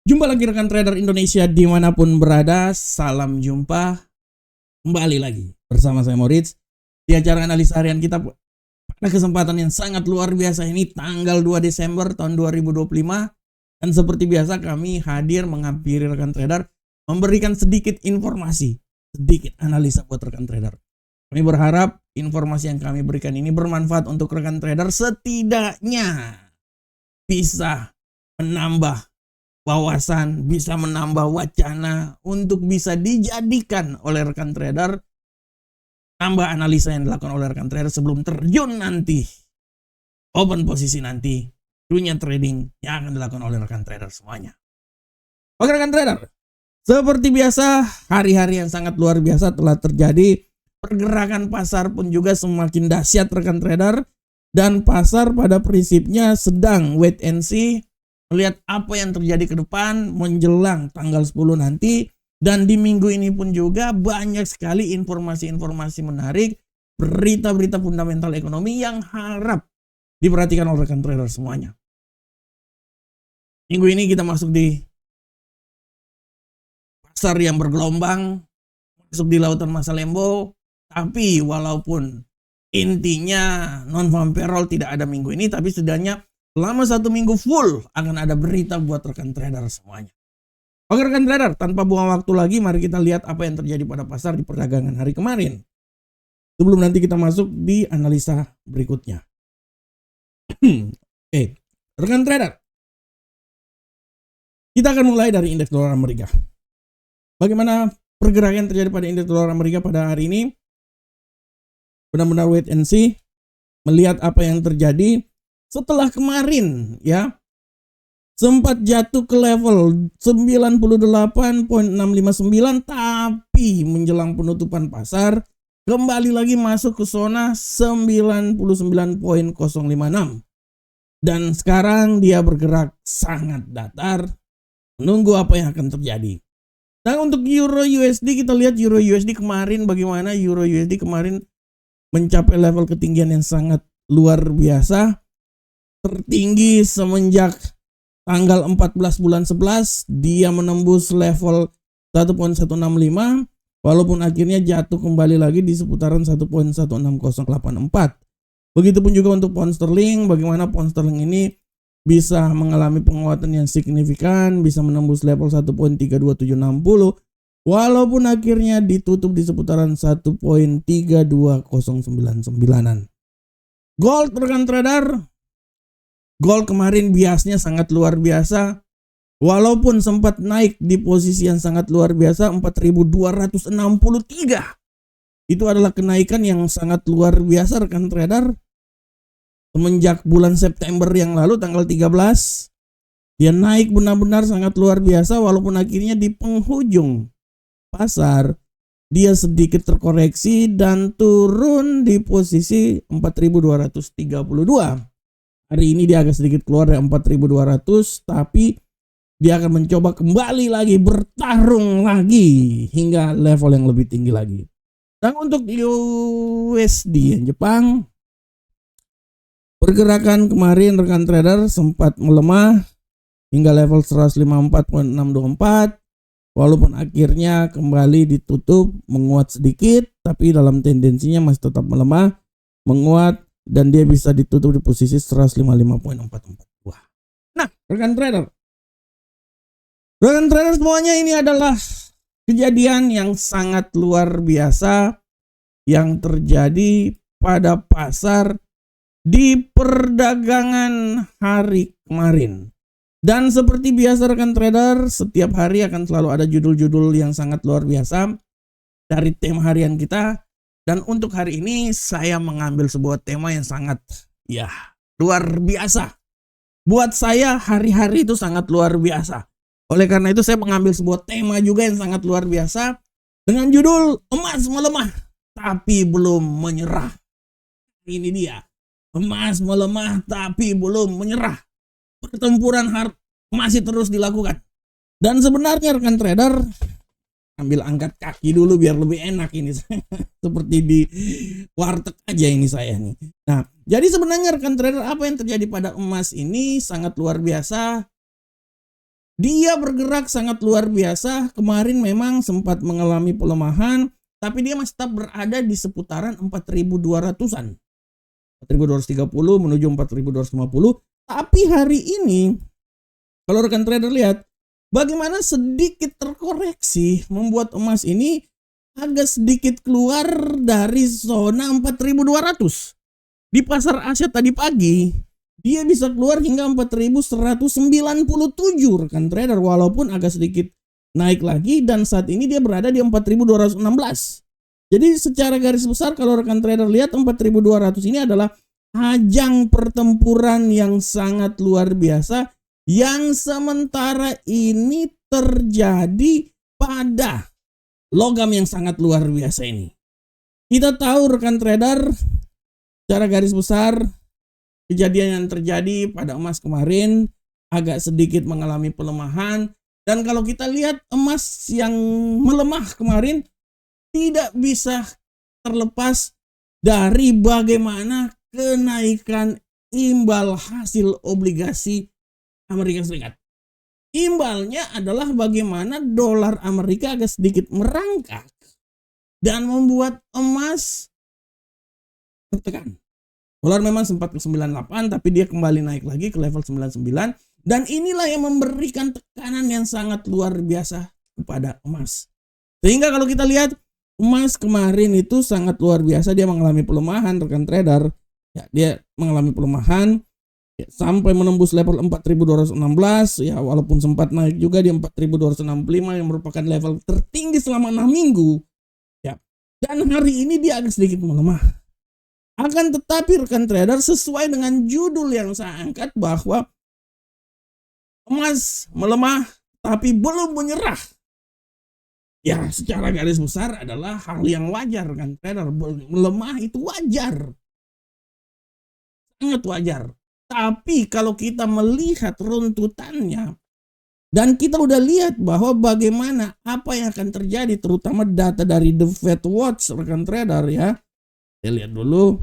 Jumpa lagi rekan trader Indonesia dimanapun berada. Salam jumpa kembali lagi bersama saya Moritz di acara analisa harian kita pada kesempatan yang sangat luar biasa ini tanggal 2 Desember tahun 2025. Dan seperti biasa kami hadir menghampiri rekan trader memberikan sedikit informasi, sedikit analisa buat rekan trader. Kami berharap informasi yang kami berikan ini bermanfaat untuk rekan trader, setidaknya bisa menambah wawasan, bisa menambah wacana untuk bisa dijadikan oleh rekan trader, tambah analisa yang dilakukan oleh rekan trader sebelum terjun nanti open posisi nanti dunia trading yang akan dilakukan oleh rekan trader semuanya. Oke rekan trader, seperti biasa hari-hari yang sangat luar biasa telah terjadi. Pergerakan pasar pun juga semakin dahsyat rekan trader, dan pasar pada prinsipnya sedang wait and see, melihat apa yang terjadi ke depan menjelang tanggal 10 nanti. Dan di minggu ini pun juga banyak sekali informasi-informasi menarik, berita-berita fundamental ekonomi yang harap diperhatikan oleh rekan trader semuanya. Minggu ini kita masuk di pasar yang bergelombang, masuk di lautan masa lembo. Tapi walaupun intinya non-farm payroll tidak ada minggu ini, tapi setidaknya selama 1 minggu full akan ada berita buat rekan trader semuanya. Oke rekan trader, tanpa buang waktu lagi, mari kita lihat apa yang terjadi pada pasar di perdagangan hari kemarin. Sebelum nanti kita masuk di analisa berikutnya. Oke, rekan trader, kita akan mulai dari indeks dolar Amerika. Bagaimana pergerakan yang terjadi pada indeks dolar Amerika pada hari ini? Benar-benar wait and see, melihat apa yang terjadi setelah kemarin ya sempat jatuh ke level 98.659, tapi menjelang penutupan pasar kembali lagi masuk ke zona 99.056, dan sekarang dia bergerak sangat datar menunggu apa yang akan terjadi. Nah, untuk Euro USD kita lihat Euro USD kemarin bagaimana. Euro USD kemarin mencapai level ketinggian yang sangat luar biasa, tertinggi semenjak tanggal 14 bulan 11. Dia menembus level 1.165, walaupun akhirnya jatuh kembali lagi di seputaran 1.16084. Begitupun juga untuk pound sterling, bagaimana pound sterling ini bisa mengalami penguatan yang signifikan, bisa menembus level 1.32760, walaupun akhirnya ditutup di seputaran 1.32099-an. Gold rekan trader, gold kemarin biasnya sangat luar biasa, walaupun sempat naik di posisi yang sangat luar biasa 4.263. Itu adalah kenaikan yang sangat luar biasa rekan trader. Semenjak bulan September yang lalu tanggal 13, dia naik benar-benar sangat luar biasa, walaupun akhirnya di penghujung pasar dia sedikit terkoreksi dan turun di posisi 4.232. Hari ini dia agak sedikit keluar dari 4.200, tapi dia akan mencoba kembali lagi, bertarung lagi hingga level yang lebih tinggi lagi. Dan untuk USD yang Jepang, pergerakan kemarin rekan trader sempat melemah hingga level 154.624. Walaupun akhirnya kembali ditutup menguat sedikit, tapi dalam tendensinya masih tetap melemah, menguat, dan dia bisa ditutup di posisi 155.442. Nah, rekan trader semuanya, ini adalah kejadian yang sangat luar biasa yang terjadi pada pasar di perdagangan hari kemarin. Dan seperti biasa rekan trader, setiap hari akan selalu ada judul-judul yang sangat luar biasa dari tema harian kita. Dan untuk hari ini saya mengambil sebuah tema yang sangat luar biasa. Buat saya hari-hari itu sangat luar biasa. Oleh karena itu saya mengambil sebuah tema juga yang sangat luar biasa dengan judul emas melemah tapi belum menyerah. Ini dia, emas melemah tapi belum menyerah. Pertempuran masih terus dilakukan. Dan sebenarnya rekan trader, ambil angkat kaki dulu biar lebih enak ini. Seperti di warteg aja ini saya nih. Nah, jadi sebenarnya rekan trader, apa yang terjadi pada emas ini sangat luar biasa. Dia bergerak sangat luar biasa. Kemarin memang sempat mengalami pelemahan, tapi dia masih tetap berada di seputaran 4.200-an. 4.230 menuju 4.250. Tapi hari ini, kalau rekan trader lihat, bagaimana sedikit terkoreksi membuat emas ini agak sedikit keluar dari zona 4.200. Di pasar Asia tadi pagi, dia bisa keluar hingga 4.197 rekan trader, walaupun agak sedikit naik lagi, dan saat ini dia berada di 4.216. Jadi secara garis besar kalau rekan trader lihat 4.200 ini adalah ajang pertempuran yang sangat luar biasa yang sementara ini terjadi pada logam yang sangat luar biasa ini. Kita tahu rekan trader, secara garis besar kejadian yang terjadi pada emas kemarin agak sedikit mengalami pelemahan, dan kalau kita lihat emas yang melemah kemarin tidak bisa terlepas dari bagaimana kenaikan imbal hasil obligasi Amerika Serikat. Imbalnya adalah bagaimana dolar Amerika agak sedikit merangkak dan membuat emas tertekan. Dolar memang sempat ke 98, tapi dia kembali naik lagi ke level 99, dan inilah yang memberikan tekanan yang sangat luar biasa kepada emas. Sehingga kalau kita lihat emas kemarin itu sangat luar biasa, dia mengalami pelemahan rekan trader. Ya, dia mengalami pelemahan ya, sampai menembus level 4.216 ya, walaupun sempat naik juga di 4.265 yang merupakan level tertinggi selama 6 minggu. Ya. Dan hari ini dia agak sedikit melemah. Akan tetapi rekan trader, sesuai dengan judul yang saya angkat bahwa emas melemah tapi belum menyerah. Ya, secara garis besar adalah hal yang wajar rekan trader. Melemah itu wajar. Sangat wajar. Tapi kalau kita melihat runtutannya, dan kita udah lihat bahwa bagaimana apa yang akan terjadi, terutama data dari The Fed Watch rekan trader ya. Kita lihat dulu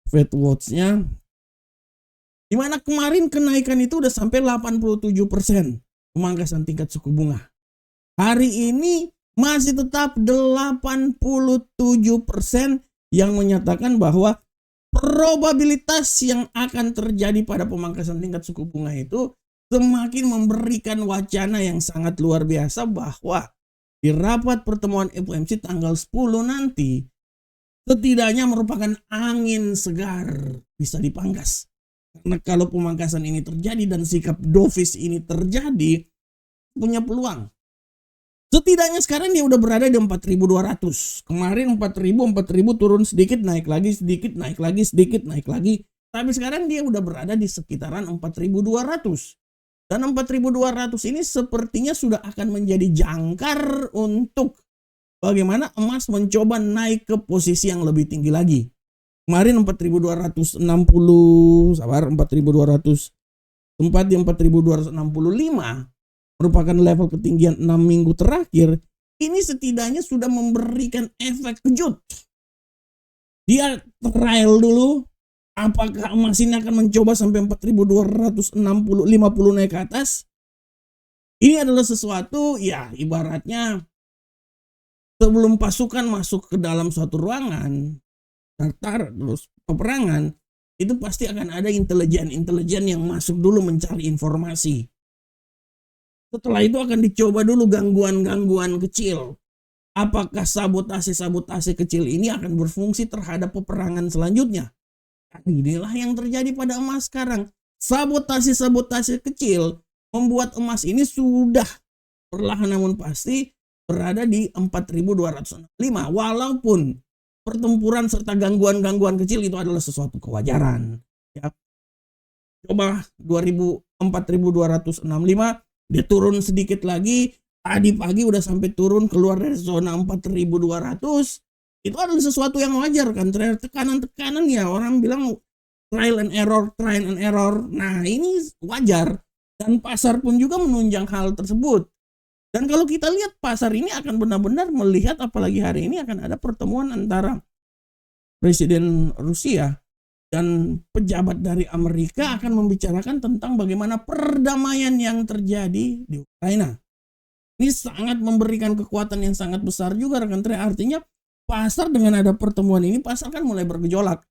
Fed Watch-nya, dimana kemarin kenaikan itu udah sampai 87% pemangkasan tingkat suku bunga. Hari ini masih tetap 87% yang menyatakan bahwa probabilitas yang akan terjadi pada pemangkasan tingkat suku bunga itu semakin memberikan wacana yang sangat luar biasa bahwa di rapat pertemuan FOMC tanggal 10 nanti setidaknya merupakan angin segar bisa dipangkas. Karena kalau pemangkasan ini terjadi dan sikap dovish ini terjadi, punya peluang. Setidaknya sekarang dia udah berada di 4.200. Kemarin 4.000 turun sedikit, naik lagi sedikit, naik lagi sedikit, naik lagi. Tapi sekarang dia udah berada di sekitaran 4.200. Dan 4.200 ini sepertinya sudah akan menjadi jangkar untuk bagaimana emas mencoba naik ke posisi yang lebih tinggi lagi. Kemarin 4.260, sabar, 4.200, sempat di 4.265 merupakan level ketinggian 6 minggu terakhir. Ini setidaknya sudah memberikan efek kejut. Dia trial dulu, apakah emas ini akan mencoba sampai 4.260, 50 naik ke atas. Ini adalah sesuatu ya ibaratnya sebelum pasukan masuk ke dalam suatu ruangan, terus peperangan, itu pasti akan ada intelijen yang masuk dulu mencari informasi. Setelah itu akan dicoba dulu gangguan-gangguan kecil. Apakah sabotase kecil ini akan berfungsi terhadap peperangan selanjutnya? Inilah yang terjadi pada emas sekarang. Sabotase kecil membuat emas ini sudah perlahan namun pasti berada di 4.205, walaupun pertempuran serta gangguan-gangguan kecil itu adalah sesuatu kewajaran ya. Coba 4.265 dia turun sedikit lagi, tadi pagi udah sampai turun keluar dari zona 4.200. Itu adalah sesuatu yang wajar kan, tekanan-tekanan ya, orang bilang trial and error. Nah, ini wajar dan pasar pun juga menunjang hal tersebut. Dan kalau kita lihat pasar ini akan benar-benar melihat, apalagi hari ini akan ada pertemuan antara Presiden Rusia dan pejabat dari Amerika akan membicarakan tentang bagaimana perdamaian yang terjadi di Ukraina. Ini sangat memberikan kekuatan yang sangat besar juga rekan trader. Artinya pasar dengan ada pertemuan ini, pasar kan mulai bergejolak.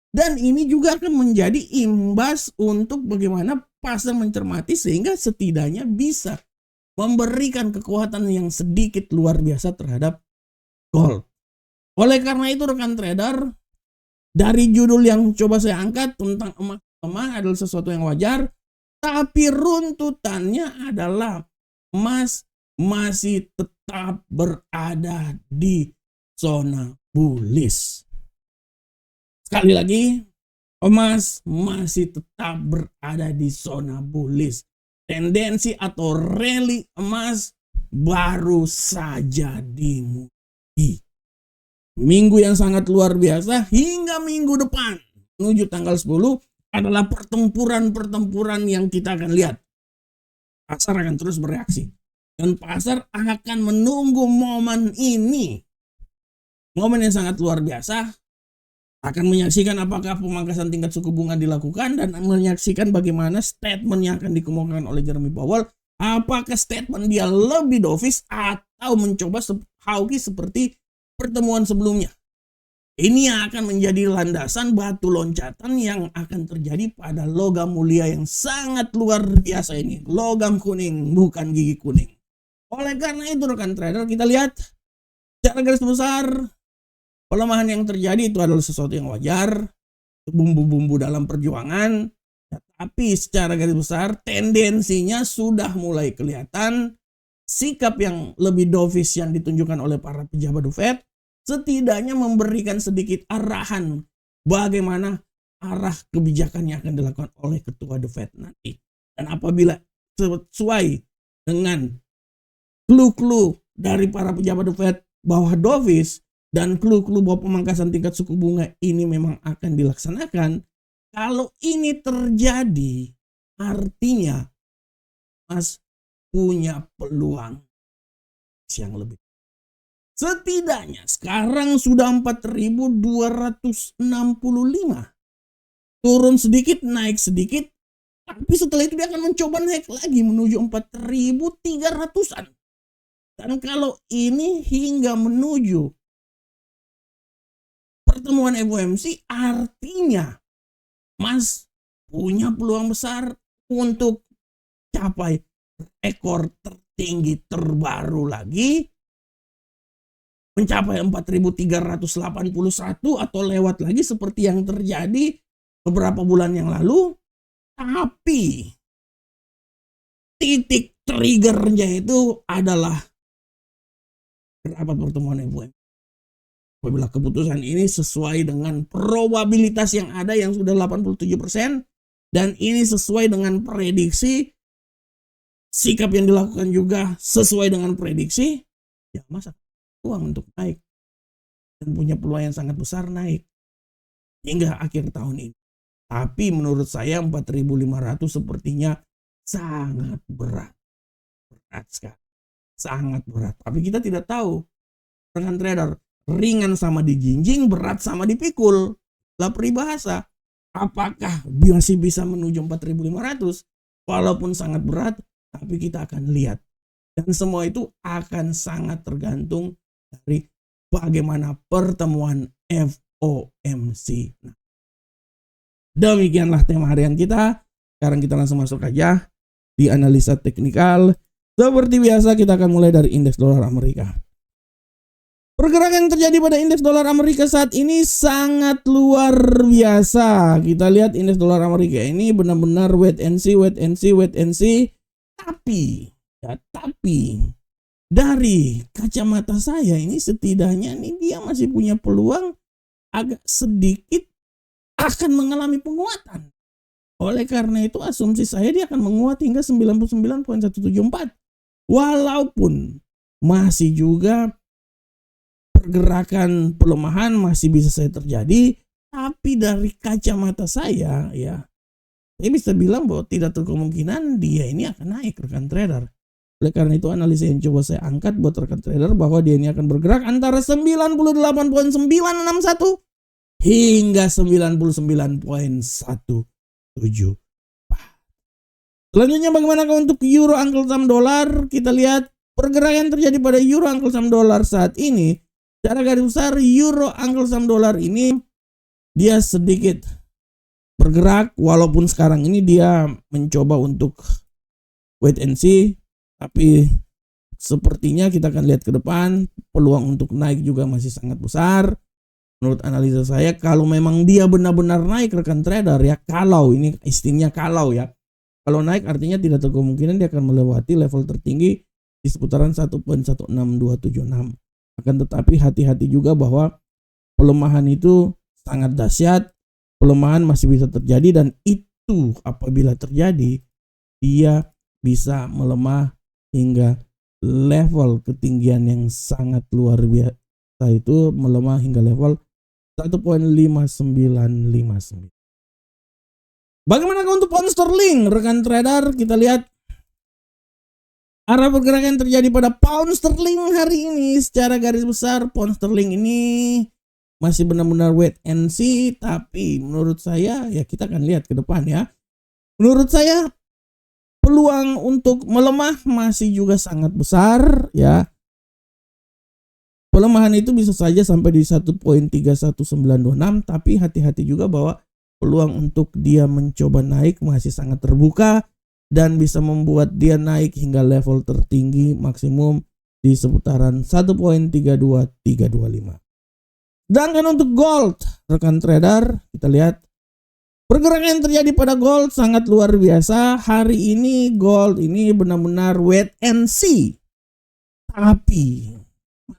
Dan ini juga akan menjadi imbas untuk bagaimana pasar mencermati sehingga setidaknya bisa memberikan kekuatan yang sedikit luar biasa terhadap gold. Oleh karena itu rekan trader, dari judul yang coba saya angkat tentang emas lemah adalah sesuatu yang wajar, tapi runtutannya adalah emas masih tetap berada di zona bullish. Sekali lagi, emas masih tetap berada di zona bullish. Tendensi atau rally emas baru saja dimulai. Minggu yang sangat luar biasa hingga minggu depan menuju tanggal 10 adalah pertempuran yang kita akan lihat. Pasar akan terus bereaksi. Dan pasar akan menunggu momen ini. Momen yang sangat luar biasa. Akan menyaksikan apakah pemangkasan tingkat suku bunga dilakukan dan menyaksikan bagaimana statement yang akan dikemukakan oleh Jeremy Powell. Apakah statement dia lebih dovish atau mencoba hawkish seperti pertemuan sebelumnya. Ini yang akan menjadi landasan batu loncatan yang akan terjadi pada logam mulia yang sangat luar biasa ini. Logam kuning, bukan gigi kuning. Oleh karena itu rekan trader, kita lihat secara garis besar pelemahan yang terjadi itu adalah sesuatu yang wajar, bumbu-bumbu dalam perjuangan, tapi secara garis besar tendensinya sudah mulai kelihatan. Sikap yang lebih dovish yang ditunjukkan oleh para pejabat The Fed setidaknya memberikan sedikit arahan bagaimana arah kebijakan yang akan dilakukan oleh ketua The Fed nanti. Dan apabila sesuai dengan clue-clue dari para pejabat The Fed bahwa dovish dan clue-clue bahwa pemangkasan tingkat suku bunga ini memang akan dilaksanakan, kalau ini terjadi artinya Mas punya peluang yang lebih. Setidaknya sekarang sudah 4.265. Turun sedikit, naik sedikit. Tapi setelah itu dia akan mencoba naik lagi menuju 4.300-an. Dan kalau ini hingga menuju pertemuan FOMC, artinya Mas punya peluang besar untuk capai rekor tertinggi terbaru lagi, mencapai 4.381 atau lewat lagi seperti yang terjadi beberapa bulan yang lalu. Tapi titik triggernya itu adalah rapat pertemuan FOMC. Apabila keputusan ini sesuai dengan probabilitas yang ada yang sudah 87% dan ini sesuai dengan prediksi, sikap yang dilakukan juga sesuai dengan prediksi, ya masa uang untuk naik dan punya peluang yang sangat besar naik hingga akhir tahun ini. Tapi menurut saya 4.500 sepertinya sangat berat sekali, sangat berat. Tapi kita tidak tahu, rekan trader, ringan sama dijinjing, berat sama dipikul. Lah peribahasa, apakah masih bisa menuju 4.500 walaupun sangat berat, tapi kita akan lihat. Dan semua itu akan sangat tergantung dari bagaimana pertemuan FOMC. Nah, demikianlah tema harian kita. Sekarang kita langsung masuk aja di analisa teknikal. Seperti biasa kita akan mulai dari indeks dolar Amerika. Pergerakan yang terjadi pada indeks dolar Amerika saat ini sangat luar biasa. Kita lihat indeks dolar Amerika ini benar-benar wait and see. Tapi dari kacamata saya ini setidaknya nih dia masih punya peluang agak sedikit akan mengalami penguatan. Oleh karena itu asumsi saya dia akan menguat hingga 99.174. Walaupun masih juga pergerakan pelemahan masih bisa saya terjadi, tapi dari kacamata saya ya saya bisa bilang bahwa tidak terkemungkinan dia ini akan naik rekan trader. Oleh karena itu analisa yang coba saya angkat buat rekan trader bahwa dia ini akan bergerak antara 98.961 hingga 99,17. Selanjutnya bagaimana untuk euro Uncle Sam dolar? Kita lihat pergerakan yang terjadi pada euro Uncle Sam dolar saat ini. Secara garis besar euro Uncle Sam dolar ini dia sedikit bergerak, walaupun sekarang ini dia mencoba untuk wait and see, tapi sepertinya kita akan lihat ke depan peluang untuk naik juga masih sangat besar. Menurut analisa saya, kalau memang dia benar-benar naik rekan trader ya, kalau ini istilahnya kalau ya, kalau naik artinya tidak terlalu kemungkinan dia akan melewati level tertinggi di seputaran 1.16276. Akan tetapi hati-hati juga bahwa pelemahan itu sangat dahsyat, pelemahan masih bisa terjadi, dan itu apabila terjadi dia bisa melemah hingga level ketinggian yang sangat luar biasa, itu melemah hingga level 1.5959. Bagaimana untuk pound sterling rekan trader? Kita lihat arah pergerakan yang terjadi pada pound sterling hari ini. Secara garis besar pound sterling ini masih benar-benar wait and see, tapi menurut saya ya kita akan lihat ke depan ya. Menurut saya peluang untuk melemah masih juga sangat besar ya. Pelemahan itu bisa saja sampai di 1.31926, tapi hati-hati juga bahwa peluang untuk dia mencoba naik masih sangat terbuka dan bisa membuat dia naik hingga level tertinggi maksimum di seputaran 1.32325. Sedangkan untuk gold rekan trader, kita lihat pergerakan yang terjadi pada gold sangat luar biasa. Hari ini gold ini benar-benar wait and see, tapi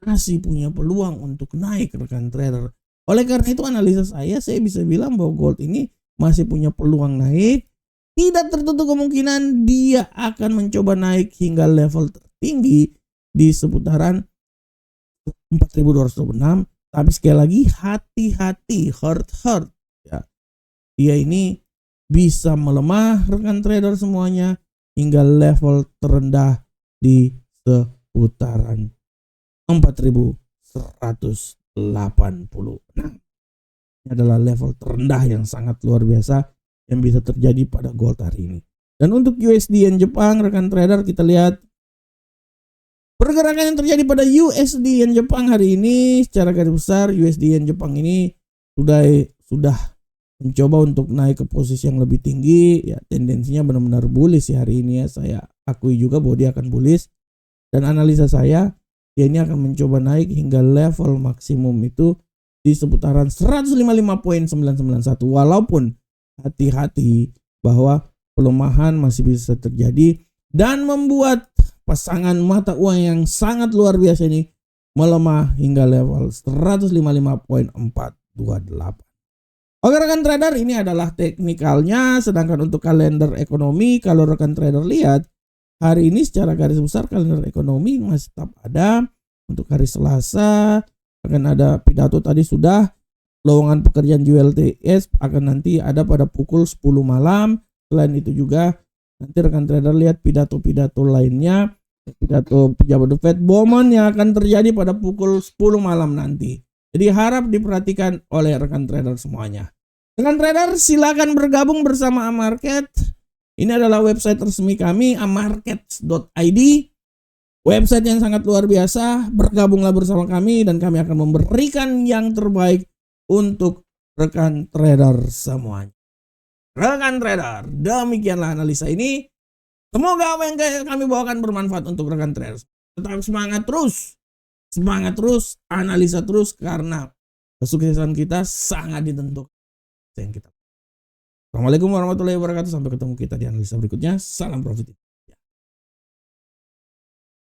masih punya peluang untuk naik rekan trader. Oleh karena itu analisa saya bisa bilang bahwa gold ini masih punya peluang naik. Tidak tertutup kemungkinan dia akan mencoba naik hingga level tertinggi di seputaran 4.226. Tapi sekali lagi hati-hati, hurt ya. Dia ini bisa melemah rekan trader semuanya hingga level terendah di seputaran 4.186. Ini adalah level terendah yang sangat luar biasa yang bisa terjadi pada gold hari ini. Dan untuk USD yen Jepang rekan trader, kita lihat pergerakan yang terjadi pada USD yen Jepang hari ini. Secara garis besar USD yen Jepang ini sudah mencoba untuk naik ke posisi yang lebih tinggi ya. Tendensinya benar-benar bullish ya hari ini ya. Saya akui juga bahwa dia akan bullish, dan analisa saya dia ini akan mencoba naik hingga level maksimum itu di seputaran 155.991, walaupun hati-hati bahwa pelemahan masih bisa terjadi dan membuat pasangan mata uang yang sangat luar biasa ini melemah hingga level 155.428. Oke rekan trader, ini adalah teknikalnya. Sedangkan untuk kalender ekonomi, kalau rekan trader lihat hari ini secara garis besar kalender ekonomi masih tetap ada. Untuk hari Selasa akan ada pidato, tadi sudah. Lowongan pekerjaan ULTS akan nanti ada pada pukul 10 malam. Selain itu juga nanti rekan trader lihat pidato-pidato lainnya, pidato pejabat The Fed Bowman yang akan terjadi pada pukul 10 malam nanti. Jadi harap diperhatikan oleh rekan trader semuanya. Rekan trader silakan bergabung bersama Amarket. Ini adalah website resmi kami, amarkets.id. Website yang sangat luar biasa. Bergabunglah bersama kami dan kami akan memberikan yang terbaik untuk rekan trader semuanya. Rekan trader, demikianlah analisa ini. Semoga apa yang kami bawakan bermanfaat untuk rekan trader. Tetap semangat terus, analisa terus, karena kesuksesan kita sangat ditentukan. Assalamualaikum warahmatullahi wabarakatuh. Sampai ketemu kita di analisa berikutnya. Salam profit.